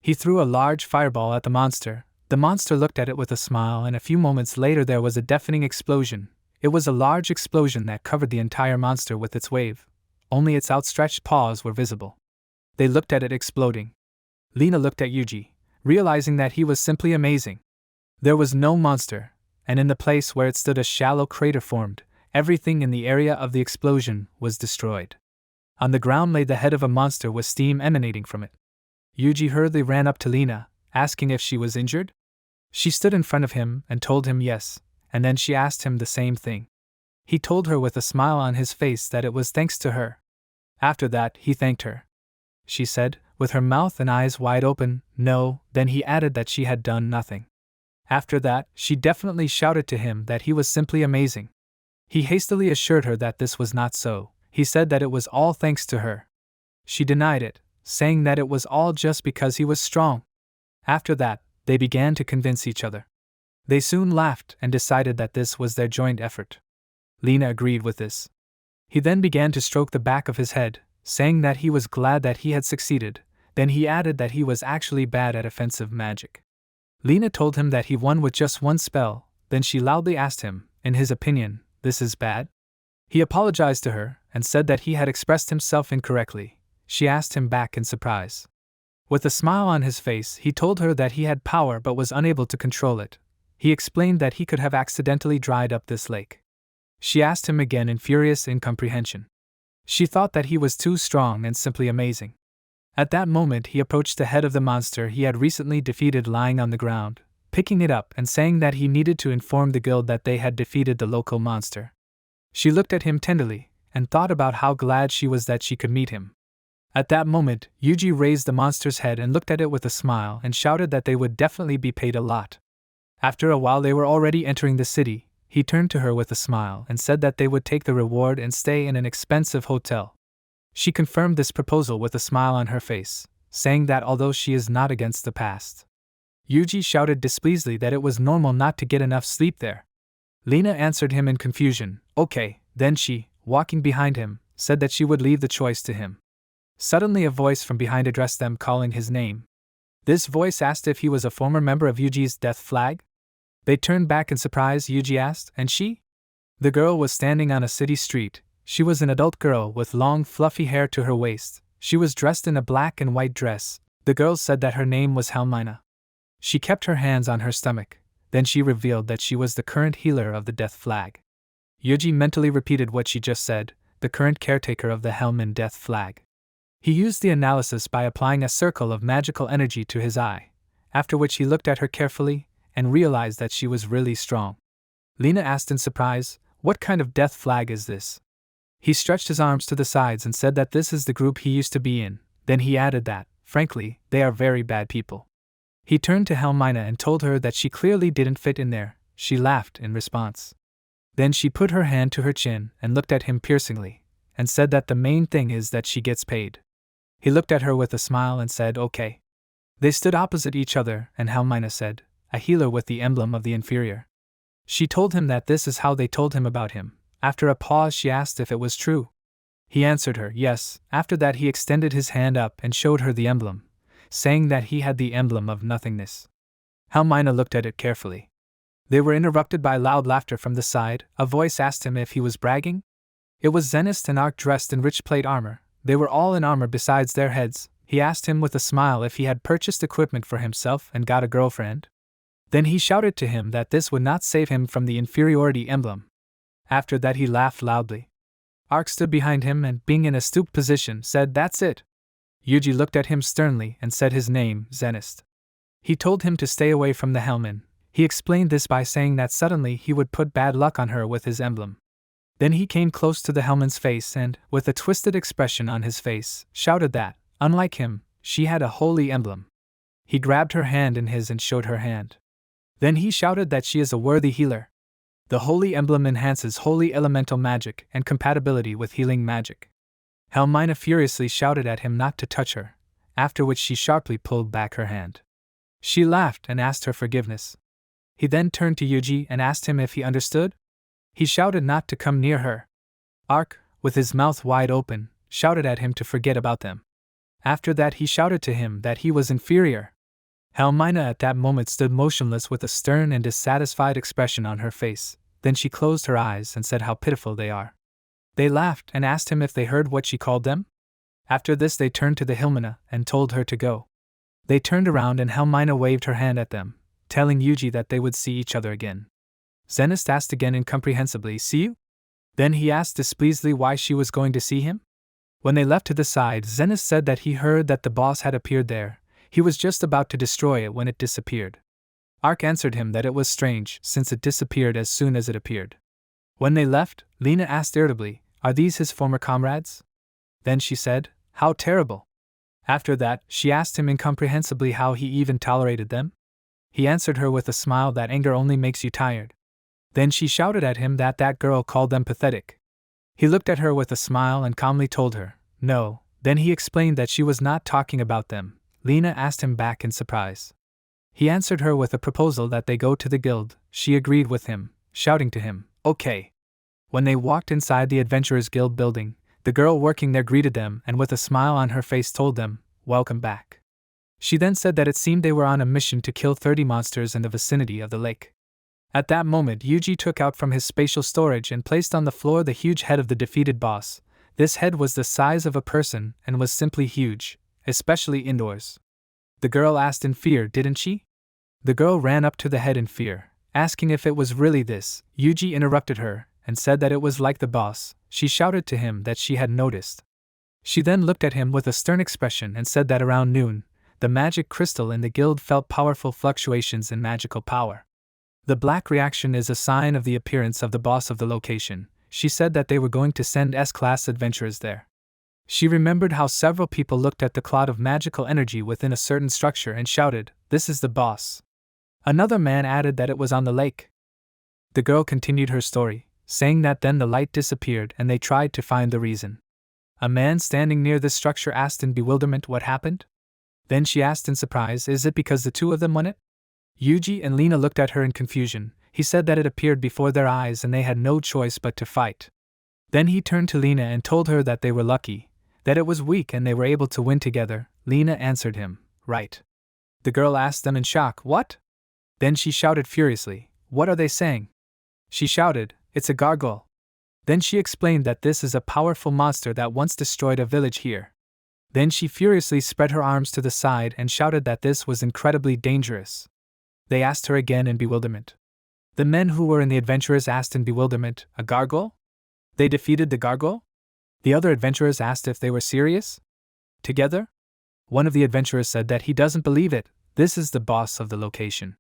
He threw a large fireball at the monster. The monster looked at it with a smile, and a few moments later there was a deafening explosion. It was a large explosion that covered the entire monster with its wave. Only its outstretched paws were visible. They looked at it exploding. Lena looked at Yuji, realizing that he was simply amazing. There was no monster, and in the place where it stood a shallow crater formed. Everything in the area of the explosion was destroyed. On the ground lay the head of a monster with steam emanating from it. Yuji hurriedly ran up to Lena, asking if she was injured. She stood in front of him and told him yes, and then she asked him the same thing. He told her with a smile on his face that it was thanks to her. After that, he thanked her. She said, with her mouth and eyes wide open, no. Then he added that she had done nothing. After that, she definitely shouted to him that he was simply amazing. He hastily assured her that this was not so. He said that it was all thanks to her. She denied it, saying that it was all just because he was strong. After that, they began to convince each other. They soon laughed and decided that this was their joint effort. Lena agreed with this. He then began to stroke the back of his head, saying that he was glad that he had succeeded. Then he added that he was actually bad at offensive magic. Lena told him that he won with just one spell. Then she loudly asked him, in his opinion, this is bad? He apologized to her and said that he had expressed himself incorrectly. She asked him back in surprise. With a smile on his face, he told her that he had power but was unable to control it. He explained that he could have accidentally dried up this lake. She asked him again in furious incomprehension. She thought that he was too strong and simply amazing. At that moment he approached the head of the monster he had recently defeated lying on the ground, picking it up and saying that he needed to inform the guild that they had defeated the local monster. She looked at him tenderly, and thought about how glad she was that she could meet him. At that moment, Yuji raised the monster's head and looked at it with a smile and shouted that they would definitely be paid a lot. After a while they were already entering the city. He turned to her with a smile and said that they would take the reward and stay in an expensive hotel. She confirmed this proposal with a smile on her face, saying that although she is not against the past. Yuji shouted displeasedly that it was normal not to get enough sleep there. Lena answered him in confusion. Okay, then she, walking behind him, said that she would leave the choice to him. Suddenly a voice from behind addressed them calling his name. This voice asked if he was a former member of Yuji's death flag. They turned back in surprise. Yuji asked, and she? The girl was standing on a city street. She was an adult girl with long fluffy hair to her waist. She was dressed in a black and white dress. The girl said that her name was Helmina. She kept her hands on her stomach. Then she revealed that she was the current healer of the death flag. Yuji mentally repeated what she just said, the current caretaker of the Helmin death flag. He used the analysis by applying a circle of magical energy to his eye, after which he looked at her carefully and realized that she was really strong. Lena asked in surprise, "What kind of death flag is this?" He stretched his arms to the sides and said that this is the group he used to be in. Then he added that, frankly, they are very bad people. He turned to Helmina and told her that she clearly didn't fit in there. She laughed in response. Then she put her hand to her chin and looked at him piercingly, and said that the main thing is that she gets paid. He looked at her with a smile and said, "Okay." They stood opposite each other, and Helmina said, "A healer with the emblem of the Inferior." She told him that this is how they told him about him. After a pause, she asked if it was true. He answered her, yes. After that, he extended his hand up and showed her the emblem, saying that he had the emblem of nothingness. Helmina looked at it carefully. They were interrupted by loud laughter from the side. A voice asked him if he was bragging. It was Zenist and Arc dressed in rich plate armor. They were all in armor besides their heads. He asked him with a smile if he had purchased equipment for himself and got a girlfriend. Then he shouted to him that this would not save him from the inferiority emblem. After that, he laughed loudly. Arc stood behind him and, being in a stooped position, said, "That's it." Yuji looked at him sternly and said his name, Zenist. He told him to stay away from the Helmin. He explained this by saying that suddenly he would put bad luck on her with his emblem. Then he came close to the Helmin's face and, with a twisted expression on his face, shouted that, unlike him, she had a holy emblem. He grabbed her hand in his and showed her hand. Then he shouted that she is a worthy healer. The holy emblem enhances holy elemental magic and compatibility with healing magic. Helmina furiously shouted at him not to touch her, after which she sharply pulled back her hand. She laughed and asked her forgiveness. He then turned to Yuji and asked him if he understood. He shouted not to come near her. Arc, with his mouth wide open, shouted at him to forget about them. After that, he shouted to him that he was inferior. Helmina at that moment stood motionless with a stern and dissatisfied expression on her face. Then she closed her eyes and said how pitiful they are. They laughed and asked him if they heard what she called them. After this, they turned to the Helmina and told her to go. They turned around and Helmina waved her hand at them, telling Yuji that they would see each other again. Zenist asked again incomprehensibly, "See you?" Then he asked displeasedly why she was going to see him. When they left to the side, Zenist said that he heard that the boss had appeared there. He was just about to destroy it when it disappeared. Arc answered him that it was strange, since it disappeared as soon as it appeared. When they left, Lena asked irritably, "Are these his former comrades?" Then she said, "How terrible." After that, she asked him incomprehensibly how he even tolerated them. He answered her with a smile that anger only makes you tired. Then she shouted at him that that girl called them pathetic. He looked at her with a smile and calmly told her, "No." Then he explained that she was not talking about them. Lena asked him back in surprise. He answered her with a proposal that they go to the guild. She agreed with him, shouting to him, "Okay." When they walked inside the Adventurers Guild building, the girl working there greeted them and with a smile on her face told them, "Welcome back." She then said that it seemed they were on a mission to kill 30 monsters in the vicinity of the lake. At that moment, Yuji took out from his spatial storage and placed on the floor the huge head of the defeated boss. This head was the size of a person and was simply huge, especially indoors. The girl asked in fear, "Didn't she?" The girl ran up to the head in fear, asking if it was really this. Yuji interrupted her and said that it was like the boss. She shouted to him that she had noticed. She then looked at him with a stern expression and said that around noon, the magic crystal in the guild felt powerful fluctuations in magical power. The black reaction is a sign of the appearance of the boss of the location. She said that they were going to send S-class adventurers there. She remembered how several people looked at the cloud of magical energy within a certain structure and shouted, "This is the boss." Another man added that it was on the lake. The girl continued her story, saying that then the light disappeared and they tried to find the reason. A man standing near this structure asked in bewilderment what happened. Then she asked in surprise, "Is it because the two of them won it?" Yuji and Lena looked at her in confusion. he said that it appeared before their eyes and they had no choice but to fight. Then he turned to Lena and told her that they were lucky, that it was weak and they were able to win together. Lena answered him, right. The girl asked them in shock, what? Then she shouted furiously, what are they saying? She shouted, it's a gargoyle. Then she explained that this is a powerful monster that once destroyed a village here. Then she furiously spread her arms to the side and shouted that this was incredibly dangerous. They asked her again in bewilderment. The men who were in the adventurers asked in bewilderment, a gargoyle? They defeated the gargoyle? The other adventurers asked if they were serious? Together? One of the adventurers said that he doesn't believe it, this is the boss of the location.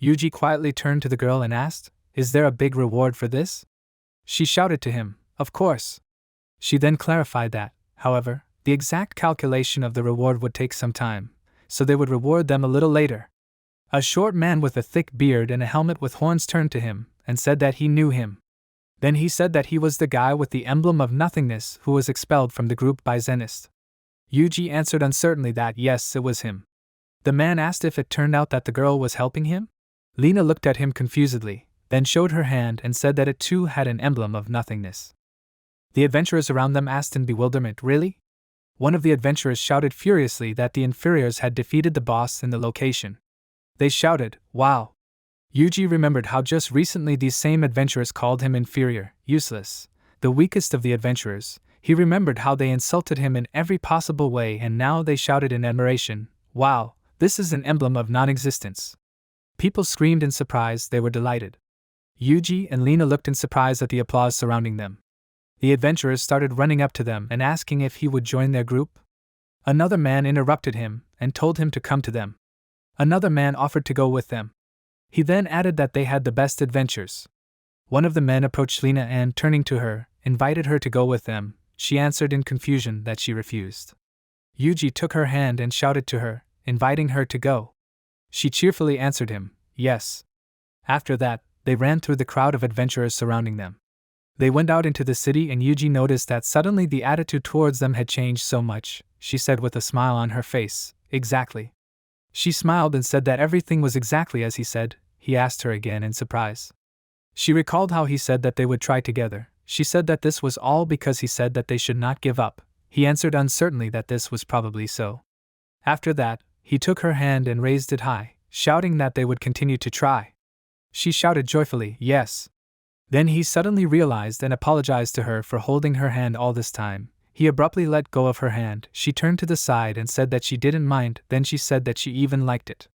Yuji quietly turned to the girl and asked, is there a big reward for this? She shouted to him, of course. She then clarified that, however, the exact calculation of the reward would take some time, so they would reward them a little later. A short man with a thick beard and a helmet with horns turned to him and said that he knew him. Then he said that he was the guy with the emblem of nothingness who was expelled from the group by Zenist. Yuji answered uncertainly that yes, it was him. The man asked if it turned out that the girl was helping him. Lena looked at him confusedly, then showed her hand and said that it too had an emblem of nothingness. The adventurers around them asked in bewilderment, really? One of the adventurers shouted furiously that the inferiors had defeated the boss in the location. They shouted, wow. Yuji remembered how just recently these same adventurers called him inferior, useless, the weakest of the adventurers. He remembered how they insulted him in every possible way and now they shouted in admiration, wow, this is an emblem of non-existence. People screamed in surprise, they were delighted. Yuji and Lena looked in surprise at the applause surrounding them. The adventurers started running up to them and asking if he would join their group. Another man interrupted him and told him to come to them. Another man offered to go with them. He then added that they had the best adventures. One of the men approached Lena and, turning to her, invited her to go with them. She answered in confusion that she refused. Yuji took her hand and shouted to her, inviting her to go. She cheerfully answered him, yes. After that, they ran through the crowd of adventurers surrounding them. They went out into the city and Yuji noticed that suddenly the attitude towards them had changed so much. She said with a smile on her face, exactly. She smiled and said that everything was exactly as he said. He asked her again in surprise. She recalled how he said that they would try together. She said that this was all because he said that they should not give up. He answered uncertainly that this was probably so. After that, he took her hand and raised it high, shouting that they would continue to try. She shouted joyfully, yes. Then he suddenly realized and apologized to her for holding her hand all this time. He abruptly let go of her hand. She turned to the side and said that she didn't mind, then she said that she even liked it.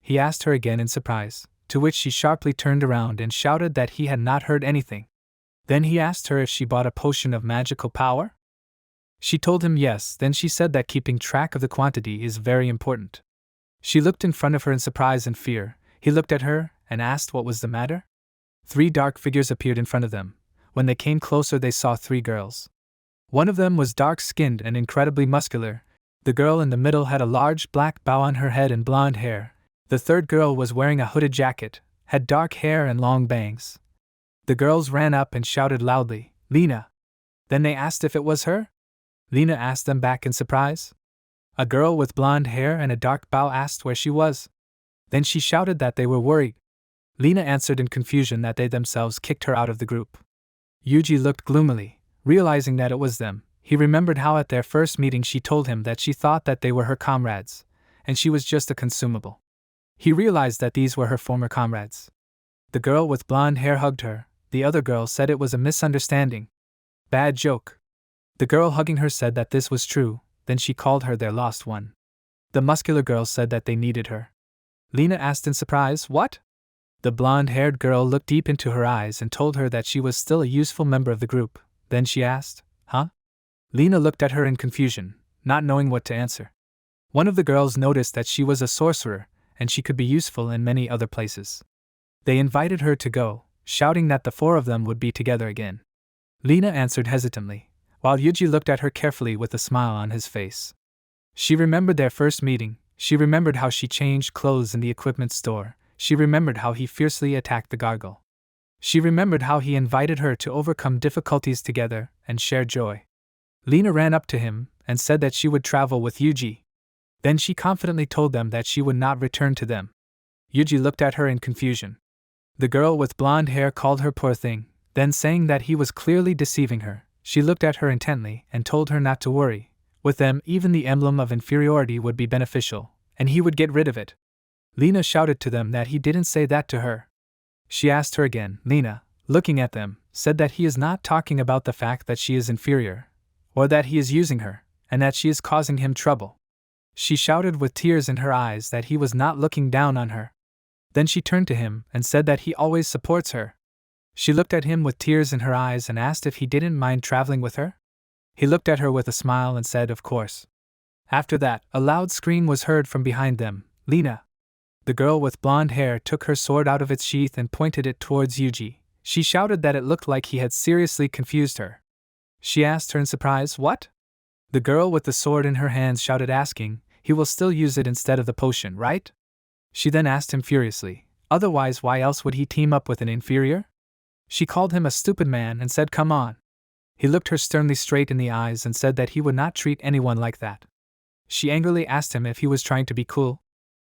He asked her again in surprise, to which she sharply turned around and shouted that he had not heard anything. Then he asked her if she bought a potion of magical power. She told him yes, then she said that keeping track of the quantity is very important. She looked in front of her in surprise and fear. He looked at her and asked what was the matter. 3 dark figures appeared in front of them. When they came closer they saw 3 girls. One of them was dark-skinned and incredibly muscular. The girl in the middle had a large black bow on her head and blonde hair. The third girl was wearing a hooded jacket, had dark hair and long bangs. The girls ran up and shouted loudly, Lena. Then they asked if it was her. Lena asked them back in surprise. A girl with blonde hair and a dark bow asked where she was. Then she shouted that they were worried. Lena answered in confusion that they themselves kicked her out of the group. Yuji looked gloomily, realizing that it was them. He remembered how at their first meeting she told him that she thought that they were her comrades, and she was just a consumable. He realized that these were her former comrades. The girl with blonde hair hugged her. The other girl said it was a misunderstanding. Bad joke. The girl hugging her said that this was true, then she called her their lost one. The muscular girl said that they needed her. Lena asked in surprise, what? The blonde-haired girl looked deep into her eyes and told her that she was still a useful member of the group. Then she asked, huh? Lena looked at her in confusion, not knowing what to answer. One of the girls noticed that she was a sorcerer, and she could be useful in many other places. They invited her to go, shouting that the 4 of them would be together again. Lena answered hesitantly, while Yuji looked at her carefully with a smile on his face. She remembered their first meeting. She remembered how she changed clothes in the equipment store. She remembered how he fiercely attacked the gargoyle. She remembered how he invited her to overcome difficulties together and share joy. Lena ran up to him and said that she would travel with Yuji. Then she confidently told them that she would not return to them. Yuji looked at her in confusion. The girl with blonde hair called her poor thing, then saying that he was clearly deceiving her, she looked at her intently and told her not to worry. With them, even the emblem of inferiority would be beneficial, and he would get rid of it. Lena shouted to them that he didn't say that to her. She asked her again. Lena, looking at them, said that he is not talking about the fact that she is inferior, or that he is using her, and that she is causing him trouble. She shouted with tears in her eyes that he was not looking down on her. Then she turned to him and said that he always supports her. She looked at him with tears in her eyes and asked if he didn't mind traveling with her. He looked at her with a smile and said, "Of course." After that, a loud scream was heard from behind them. Lena. The girl with blonde hair took her sword out of its sheath and pointed it towards Yuji. She shouted that it looked like he had seriously confused her. She asked her in surprise, "What?" The girl with the sword in her hands shouted, asking, "He will still use it instead of the potion, right?" She then asked him furiously, "Otherwise why else would he team up with an inferior?" She called him a stupid man and said, "Come on." He looked her sternly straight in the eyes and said that he would not treat anyone like that. She angrily asked him if he was trying to be cool.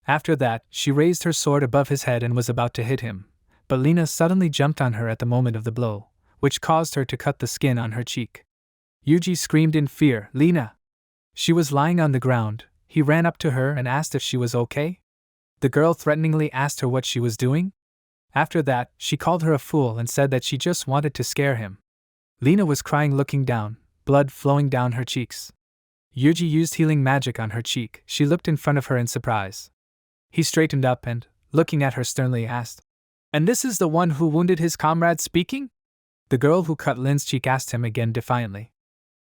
After that, she raised her sword above his head and was about to hit him, but Lena suddenly jumped on her at the moment of the blow, which caused her to cut the skin on her cheek. Yuji screamed in fear, "Lena!" She was lying on the ground. He ran up to her and asked if she was okay. The girl threateningly asked her what she was doing. After that, she called her a fool and said that she just wanted to scare him. Lena was crying, looking down, blood flowing down her cheeks. Yuji used healing magic on her cheek. She looked in front of her in surprise. He straightened up and, looking at her sternly, asked, "And this is the one who wounded his comrade speaking?" The girl who cut Lin's cheek asked him again defiantly.